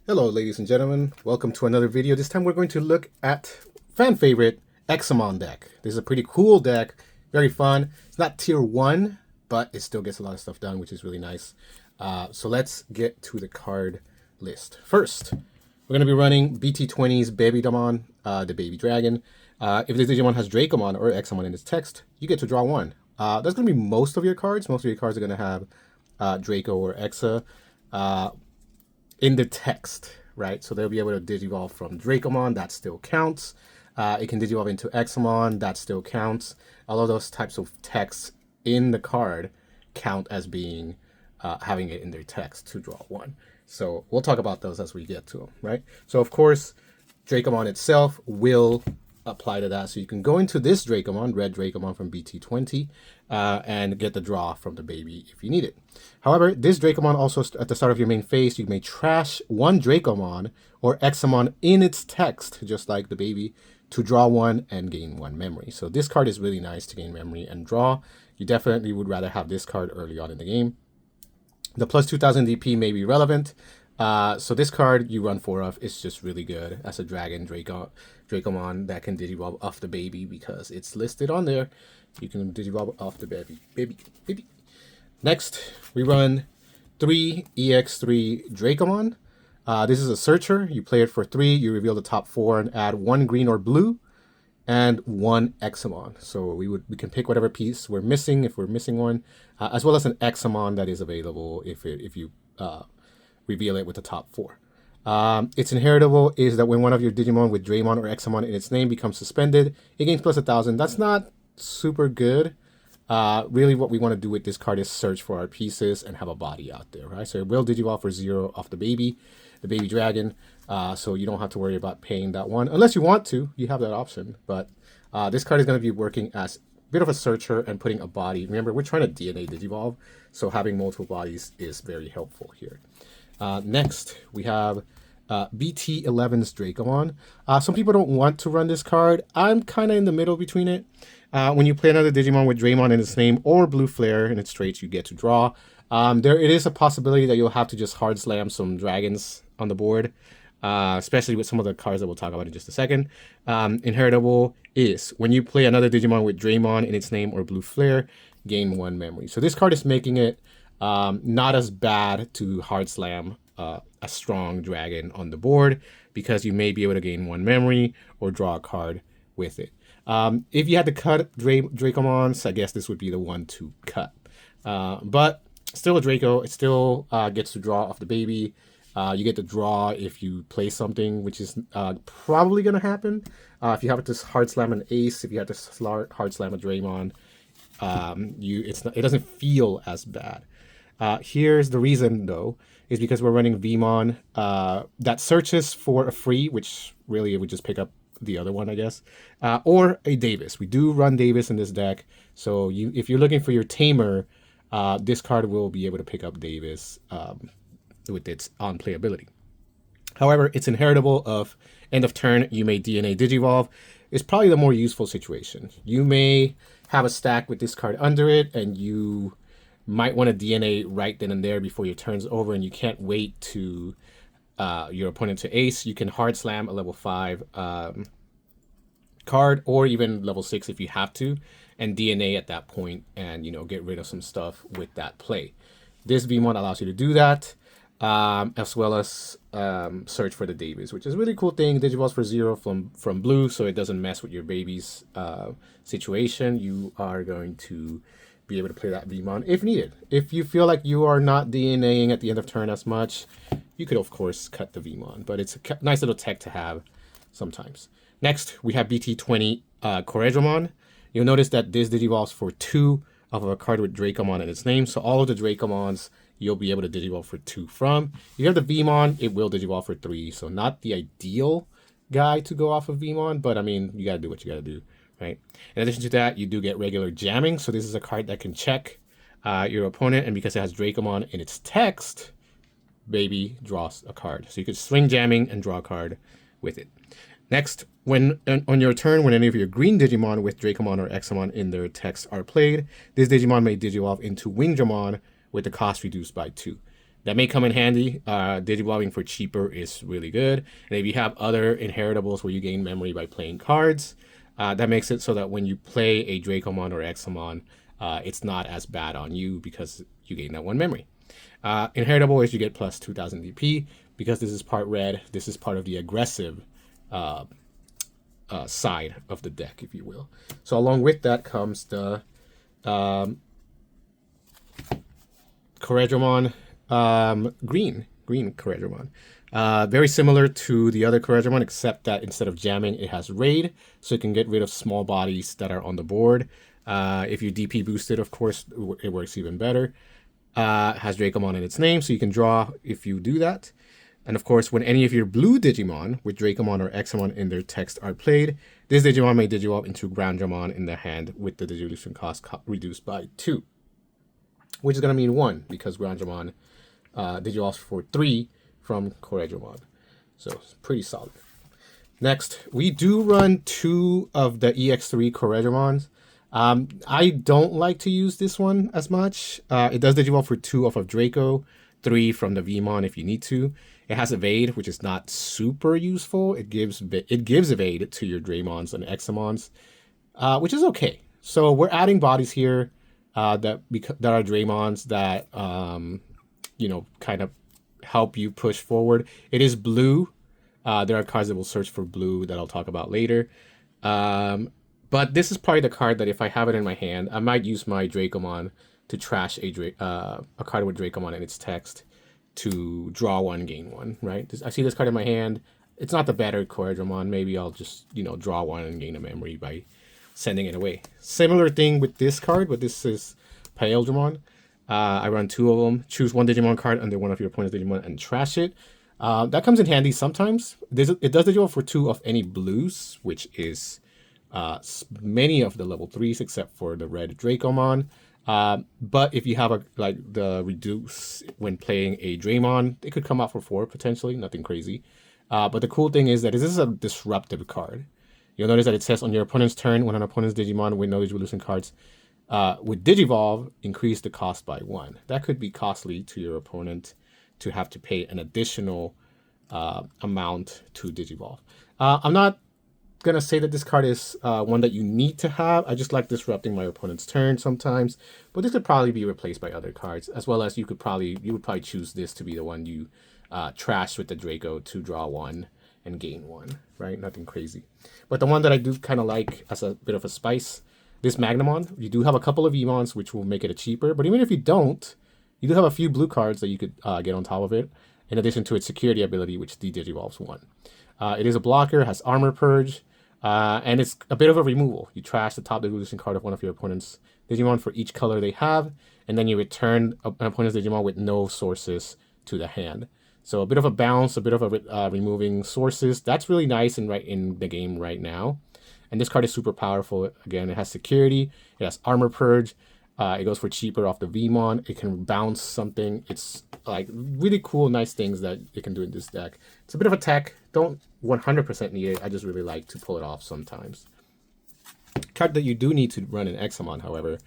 Hello ladies and gentlemen, welcome to another video. This time we're going to look at fan favorite Examon deck. This is a pretty cool deck, very fun. It's not tier 1, but it still gets a lot of stuff done, which is really nice. So let's get to the card list. First, we're going to be running BT20's Breakdramon, the baby dragon. If the Digimon has Dracomon or Examon in its text, you get to draw one. That's going to be most of your cards. Most of your cards are going to have Draco or Exa in the text, right? So they'll be able to digivolve from Dracomon, that still counts. It can digivolve into Examon, that still counts. All of those types of texts in the card count as being having it in their text to draw one. So we'll talk about those as we get to them, right? So of course, Dracomon itself will apply to that. So you can go into this Dracomon, red Dracomon from BT20, and get the draw from the baby if you need it. However, this Dracomon also, at the start of your main phase, you may trash one Dracomon or Examon in its text, just like the baby, to draw one and gain one memory. So this card is really nice to gain memory and draw. You definitely would rather have this card early on in the game. The plus 2000 DP may be relevant. So this card you run 4 of is just really good as a Dragon Dracomon that can digivolve off the baby because it's listed on there. You can digivolve off the baby. Next, we run 3 EX3 Dracomon. This is a searcher. You play it for 3. You reveal the top 4 and add 1 green or blue and 1 Examon. So we can pick whatever piece we're missing if we're missing one, as well as an Examon that is available if you reveal it with the top 4. Its inheritable is that when one of your Digimon with Draymon or Examon in its name becomes suspended, it gains plus 1000. That's not super good. Really what we want to do with this card is search for our pieces and have a body out there, right? So it will digivolve for 0 off the baby dragon. So you don't have to worry about paying that one. Unless you want to, you have that option. But this card is going to be working as a bit of a searcher and putting a body. Remember, we're trying to DNA digivolve, so having multiple bodies is very helpful here. Next, we have BT11's Dracomon. Some people don't want to run this card. I'm kind of in the middle between it. When you play another Digimon with Draymon in its name or Blue Flare in its traits, you get to draw. It is a possibility that you'll have to just hard slam some dragons on the board, especially with some of the cards that we'll talk about in just a second. Inheritable is when you play another Digimon with Draymon in its name or Blue Flare, gain 1 memory. So this card is making it not as bad to hard slam a strong dragon on the board because you may be able to gain 1 memory or draw a card with it. If you had to cut Dracomons, I guess this would be the one to cut. But still a Draco. It still gets to draw off the baby. You get to draw if you play something, which is probably going to happen. If you have to hard slam an ace, if you have to hard slam a Draymon, it doesn't feel as bad. Here's the reason, though, is because we're running Vmon that searches for a free, which really it would just pick up the other one, I guess, or a Davis. We do run Davis in this deck, so if you're looking for your Tamer, this card will be able to pick up Davis with its on playability. However, its inheritable of end of turn, you may DNA Digivolve is probably the more useful situation. You may have a stack with this card under it, and you might want to DNA right then and there before your turn's over, and you can't wait to your opponent to ace. You can hard slam a level 5 card, or even level 6 if you have to, and DNA at that point, and get rid of some stuff with that play. This Vmon allows you to do that, as well as search for the Davis, which is a really cool thing. Digivolves for 0 from blue, so it doesn't mess with your baby's situation. You are going to be able to play that Vmon if needed. If you feel like you are not DNAing at the end of turn as much, you could of course cut the Vmon, but it's a nice little tech to have sometimes. Next, we have BT20 Slayerdramon. You'll notice that this digivolves for 2 of a card with Dracomon in its name, so all of the Dracomons you'll be able to digivolve for 2 from. You have the Vmon, it will digivolve for 3, so not the ideal guy to go off of Vmon, but I mean, you gotta do what you gotta do, right? In addition to that, you do get regular jamming, so this is a card that can check your opponent, and because it has Dracomon in its text, baby draws a card. So you could swing jamming and draw a card with it. Next, when on your turn, when any of your green Digimon with Dracomon or Examon in their text are played, this Digimon may digivolve into Wingdramon with the cost reduced by 2. That may come in handy. Digivolving for cheaper is really good. And if you have other inheritables where you gain memory by playing cards, that makes it so that when you play a Dracomon or Examon, it's not as bad on you because you gain that one memory. Inheritable is you get plus 2000 DP. Because this is part red, this is part of the aggressive side of the deck, if you will. So along with that comes the Corregramon green Corregramon. Very similar to the other Corregramon, except that instead of jamming, it has raid, so it can get rid of small bodies that are on the board. If you DP boosted, of course, it works even better. Has Dracomon in its name, so you can draw if you do that. And of course, when any of your blue Digimon with Dracomon or Examon in their text are played, this Digimon may Digivolve into Breakdramon in the hand with the Digivolution cost reduced by 2. Which is going to mean 1, because Breakdramon Digivolves for 3 from Corregramon. So it's pretty solid. Next, we do run 2 of the EX3 Corregramons. I don't like to use this one as much. It does Digivolve for 2 off of Draco, 3 from the Vmon if you need to. It has Evade, which is not super useful. It gives Evade to your Dramons and Examons, which is okay. So we're adding bodies here that are Dramons that kind of help you push forward. It is blue. There are cards that will search for blue that I'll talk about later. But this is probably the card that if I have it in my hand, I might use my Dracomon to trash a card with Dracomon in its text to draw 1, gain 1, right? I see this card in my hand. It's not the better Corregramon. Maybe I'll just, draw 1 and gain a memory by sending it away. Similar thing with this card, but this is Slayerdramon. I run 2 of them. Choose 1 Digimon card under one of your opponent's Digimon and trash it. That comes in handy sometimes. It does Digimon for 2 of any blues, which is many of the level 3s except for the red Dracomon. But if you have the reduce when playing a Dramon, it could come out for 4 potentially, nothing crazy. But the cool thing is that this is a disruptive card. You'll notice that it says on your opponent's turn, when an opponent's Digimon with no Digivolution cards would Digivolve, increase the cost by 1. That could be costly to your opponent to have to pay an additional amount to Digivolve. I'm not going to say that this card is one that you need to have. I just like disrupting my opponent's turn sometimes. But this could probably be replaced by other cards, as well as you would probably choose this to be the one you trash with the Draco to draw 1 and gain 1, right? Nothing crazy. But the one that I do kind of like as a bit of a spice, this Magnamon, you do have a couple of Emons, which will make it a cheaper. But even if you don't, you do have a few blue cards that you could get on top of it, in addition to its security ability, which de-Digivolves 1. It is a blocker, has Armor Purge, and it's a bit of a removal. You trash the top Digivolution card of one of your opponent's Digimon for each color they have, and then you return an opponent's Digimon with no sources to the hand. So a bit of a bounce, a bit of a removing sources. That's really nice in the game right now. And this card is super powerful. Again, it has security, it has Armor Purge, it goes for cheaper off the Vmon, it can bounce something. It's like really cool, nice things that it can do in this deck. It's a bit of a tech, don't 100% need it, I just really like to pull it off sometimes. Card that you do need to run in Examon, however,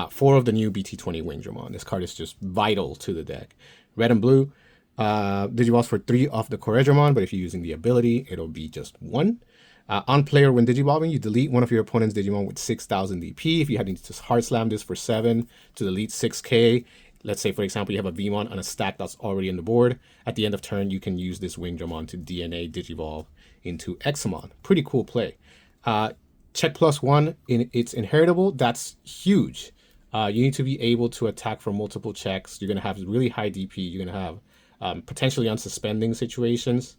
4 of the new BT20 Wingdramon. This card is just vital to the deck. Red and blue, Digivolves for 3 off the Corregramon, but if you're using the ability, it'll be just 1. On player, when Digivolving, you delete one of your opponent's Digimon with 6,000 DP. If you had to hard slam this for 7 to delete 6k, let's say, for example, you have a Vmon on a stack that's already on the board. At the end of turn, you can use this Wingdramon to DNA Digivolve into Examon. Pretty cool play. Check +1 in its inheritable. That's huge. You need to be able to attack for multiple checks. You're going to have really high DP. You're going to have potentially unsuspending situations.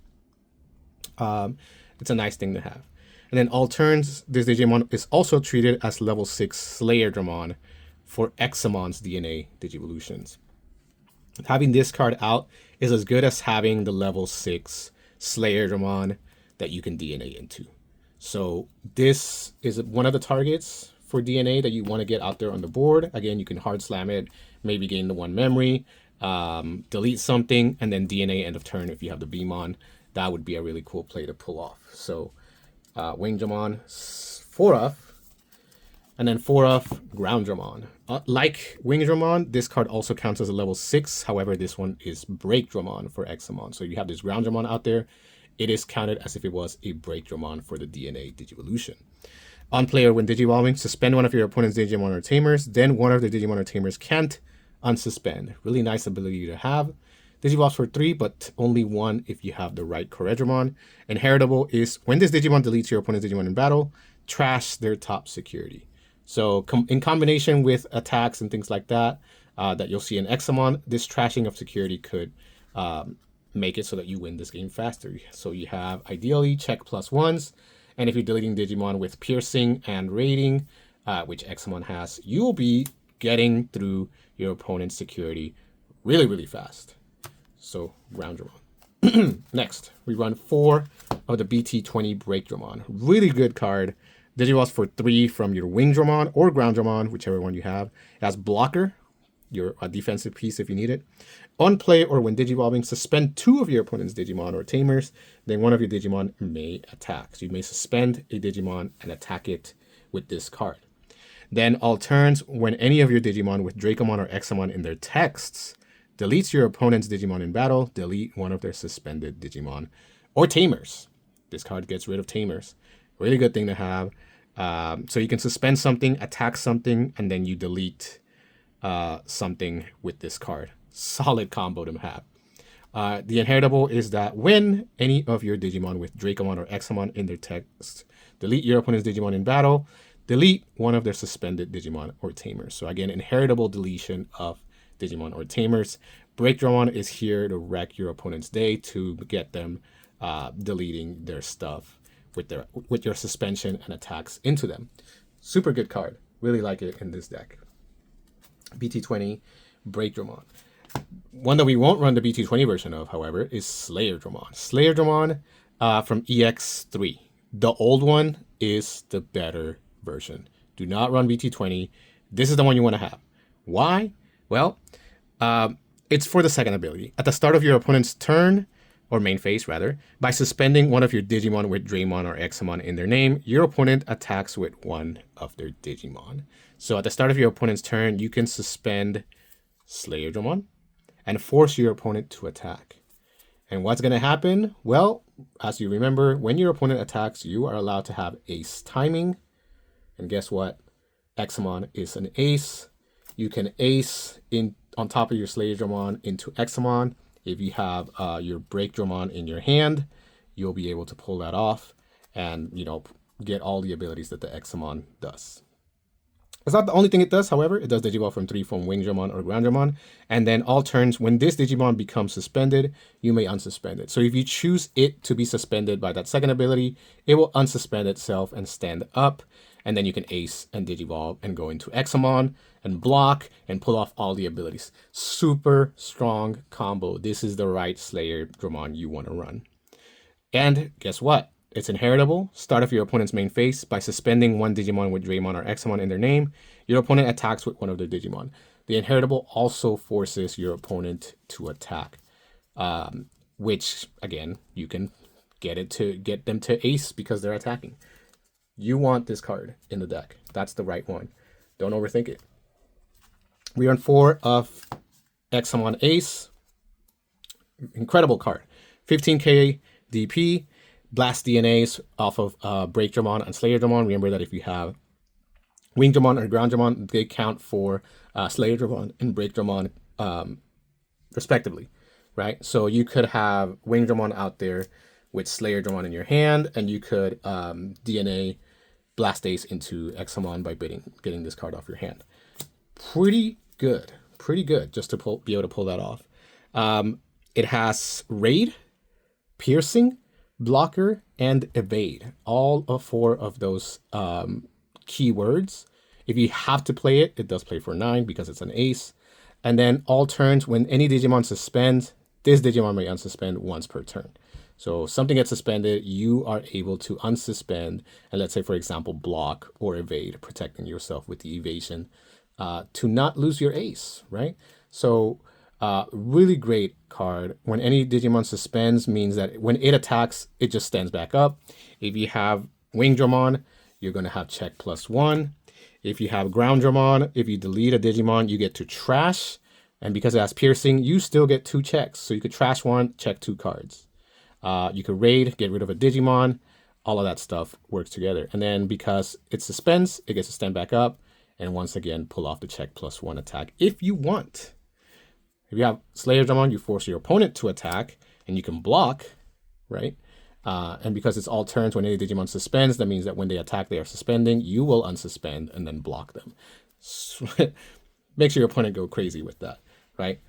It's a nice thing to have. And then all turns, this Digimon is also treated as level 6 Slayerdramon for Examon's DNA Digivolutions. Having this card out is as good as having the level 6 Slayerdramon that you can DNA into. So this is one of the targets for DNA that you want to get out there on the board. Again, you can hard slam it, maybe gain the 1 memory, delete something, and then DNA end of turn if you have the Vmon. That would be a really cool play to pull off. So Wingdramon 4 off. And then 4 of Grounddramon. Like Wingdramon, this card also counts as a level 6. However, this one is Breakdramon for Examon. So you have this Grounddramon out there. It is counted as if it was a Breakdramon for the DNA Digivolution. On player, when Digivolving, suspend one of your opponent's Digimon or Tamers. Then one of the Digimon or Tamers can't unsuspend. Really nice ability to have. Digivolves for 3, but only 1 if you have the right Corregdramon. Inheritable is when this Digimon deletes your opponent's Digimon in battle, trash their top security. So in combination with attacks and things like that, that you'll see in Examon, this trashing of security could make it so that you win this game faster. So you have ideally check +1s. And if you're deleting Digimon with piercing and raiding, which Examon has, you'll be getting through your opponent's security really, really fast. So Grounddramon. Next, we run 4 of the BT20 Breakdramon. Really good card. Digivolves for 3 from your Wingdramon or Grounddramon, whichever one you have. It has blocker, your defensive piece if you need it. On play or when Digivolving, suspend 2 of your opponent's Digimon or Tamers. Then one of your Digimon may attack. So you may suspend a Digimon and attack it with this card. Then all turns, when any of your Digimon with Dracomon or Examon in their texts deletes your opponent's Digimon in battle, delete one of their suspended Digimon or Tamers. This card gets rid of Tamers. Really good thing to have. So you can suspend something, attack something, and then you delete something with this card. Solid combo to have. The inheritable is that when any of your Digimon with Dracomon or Examon in their text delete your opponent's Digimon in battle, delete one of their suspended Digimon or Tamers. So again, inheritable deletion of Digimon or Tamers. Breakdramon is here to wreck your opponent's day, to get them deleting their stuff with your suspension and attacks into them. Super good card. Really like it in this deck. BT20 Breakdramon. One that we won't run the BT20 version of, however, is Slayerdramon. Slayerdramon from EX3. The old one is the better version. Do not run BT20. This is the one you want to have. Why? Well, it's for the second ability. At the start of your opponent's turn, or main phase rather, by suspending one of your Digimon with Draymon or Examon in their name, your opponent attacks with one of their Digimon. So at the start of your opponent's turn, you can suspend Slayerdramon and force your opponent to attack. And what's going to happen? Well, as you remember, when your opponent attacks, you are allowed to have ace timing. And guess what? Examon is an ace. You can ace on top of your Slayerdramon into Examon. If you have your Breakdramon in your hand, you'll be able to pull that off and, get all the abilities that the Examon does. It's not the only thing it does, however. It does Digivolve from 3 from Wingdramon or Grounddramon. And then all turns, when this Digimon becomes suspended, you may unsuspend it. So if you choose it to be suspended by that second ability, it will unsuspend itself and stand up. And then you can ace and Digivolve and go into Examon and block and pull off all the abilities. Super strong combo. This is the right Slayerdramon you want to run. And guess what? It's inheritable. Start of your opponent's main phase by suspending one Digimon with Draymon or Examon in their name. Your opponent attacks with one of their Digimon. The inheritable also forces your opponent to attack, which again you can get them to ace because they're attacking. You want this card in the deck. That's the right one. Don't overthink it. We run 4 of Examon Ace. Incredible card. 15k DP. Blast DNAs off of Breakdramon and Slayerdramon. Remember that if you have Wingdramon or Grounddramon, they count for Slayerdramon and Breakdramon respectively, right? So you could have Wingdramon out there with Slayerdramon in your hand, and you could DNA Blast Ace into Examon by getting this card off your hand. Pretty good just to be able to pull that off. It has Raid, Piercing, Blocker, and Evade. All of 4 of those keywords. If you have to play it, it does play for 9 because it's an ace. And then all turns, when any Digimon suspends, this Digimon may unsuspend once per turn. So something gets suspended, you are able to unsuspend, and let's say, for example, block or evade, protecting yourself with the evasion to not lose your ace, right? So really great card. When any Digimon suspends means that when it attacks, it just stands back up. If you have Wingdramon, you're going to have check +1. If you have Grounddramon, if you delete a Digimon, you get to trash. And because it has piercing, you still get 2 checks. So you could trash 1, check 2 cards. You could raid, get rid of a Digimon. All of that stuff works together. And then because it suspends, it gets to stand back up. And once again, pull off the check +1 attack if you want. If you have Slayerdramon, you force your opponent to attack. And you can block, right? And because it's all turns when any Digimon suspends, that means that when they attack, they are suspending. You will unsuspend and then block them. So make sure your opponent go crazy with that, right?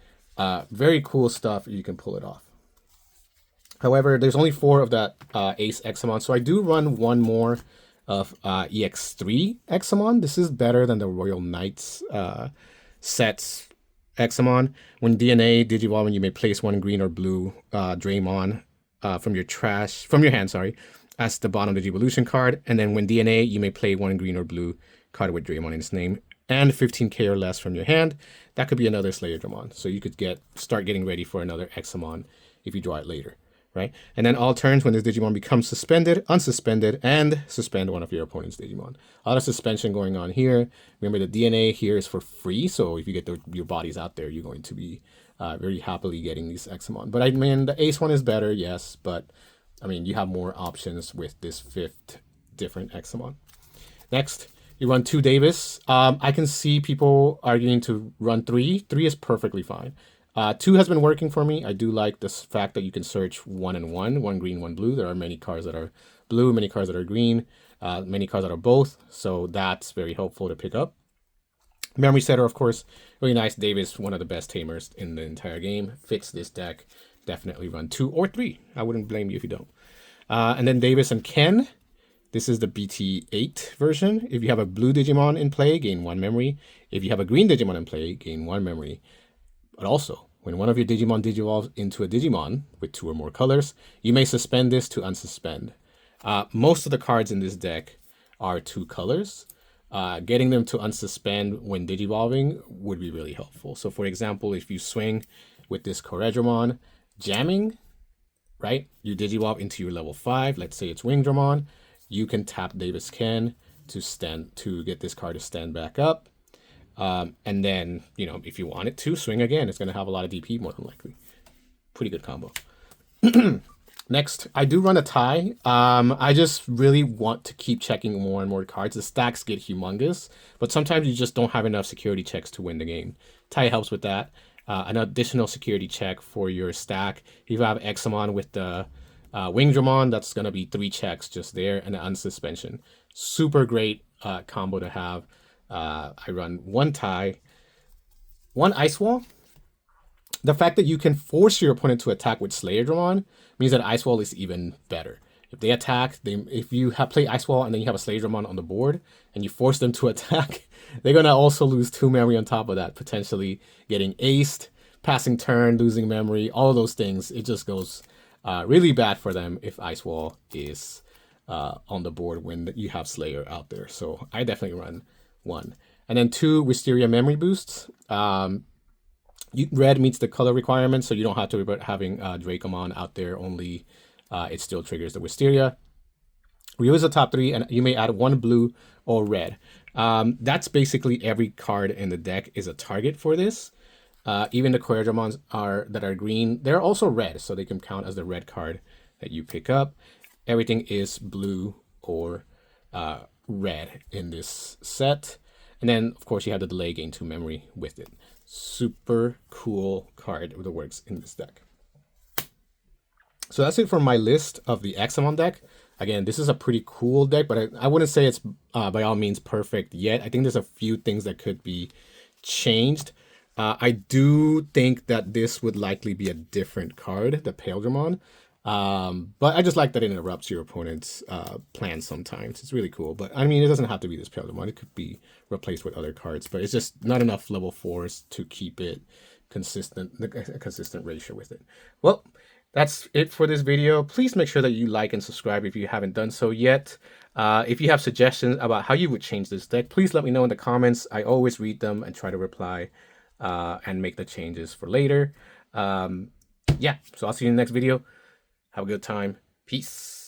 Very cool stuff. You can pull it off. However, there's only 4 of that Ace Examon, so I do run 1 more of EX3 Examon. This is better than the Royal Knights sets Examon. When DNA Digivolving, you may place 1 green or blue Dramon from your hand, as the bottom Digivolution card. And then when DNA, you may play 1 green or blue card with Dramon in its name, and 15k or less from your hand. That could be another Slayerdramon. So you could start getting ready for another Examon if you draw it later, right? And then all turns when this Digimon becomes suspended, unsuspended, and suspend 1 of your opponent's Digimon. A lot of suspension going on here. Remember, the DNA here is for free, so if you get your bodies out there, you're going to be very happily getting these Examon. But I mean, the Ace one is better, yes, but I mean, you have more options with this 5th different Examon. Next, you run 2 Davis. I can see people arguing to run 3. 3 is perfectly fine. 2 has been working for me. I do like this fact that you can search 1 and 1, 1 green, 1 blue. There are many cards that are blue, many cards that are green, many cards that are both. So that's very helpful to pick up. Memory Setter, of course, really nice. Davis, one of the best Tamers in the entire game. Fits this deck. Definitely run 2 or 3. I wouldn't blame you if you don't. And then Davis and Ken. This is the BT8 version. If you have a blue Digimon in play, gain 1 memory. If you have a green Digimon in play, gain 1 memory. But also, when one of your Digimon digivolves into a Digimon with 2 or more colors, you may suspend this to unsuspend. Most of the cards in this deck are 2 colors. Getting them to unsuspend when digivolving would be really helpful. So for example, if you swing with this Breakdramon, jamming, right? You digivolve into your level 5, let's say it's Wingdramon, you can tap Davis Ken to get this card to stand back up. And then, you know, if you want it to swing again, it's going to have a lot of DP more than likely. Pretty good combo. Next, I do run a tie. I just really want to keep checking more and more cards. The stacks get humongous, but sometimes you just don't have enough security checks to win the game. Tie helps with that. An additional security check for your stack. If you have Examon with the Wingdramon, that's going to be 3 checks just there and an unsuspension. Super great combo to have. I run 1 tie, 1 Ice Wall. The fact that you can force your opponent to attack with Slayerdramon means that Ice Wall is even better. If they attack, if you play Ice Wall and then you have a Slayerdramon on the board and you force them to attack, they're going to also lose 2 memory on top of that, potentially getting aced, passing turn, losing memory, all of those things. It just goes really bad for them if Ice Wall is on the board when you have Slayer out there. So I definitely run 1. And then 2 Wisteria memory boosts. Red meets the color requirement, so you don't have to worry about having Dracomon out there. Only it still triggers the Wisteria. Reuse the top 3, and you may add 1 blue or red. That's basically every card in the deck is a target for this. Even the Breakdramons that are green, they're also red, so they can count as the red card that you pick up. Everything is blue or red in this set. And then, of course, you have the delay gain 2 memory with it. Super cool card that works in this deck. So that's it for my list of the Examon deck. Again, this is a pretty cool deck, but I wouldn't say it's by all means perfect yet. I think there's a few things that could be changed. I do think that this would likely be a different card, the Breakdramon. But I just like that it interrupts your opponent's plans sometimes. It's really cool. But I mean, it doesn't have to be this Breakdramon. It could be replaced with other cards, but it's just not enough level 4s to keep it consistent, a consistent ratio with it. Well, that's it for this video. Please make sure that you like and subscribe if you haven't done so yet. If you have suggestions about how you would change this deck, please let me know in the comments. I always read them and try to reply and make the changes for later. Yeah, so I'll see you in the next video. Have a good time. Peace.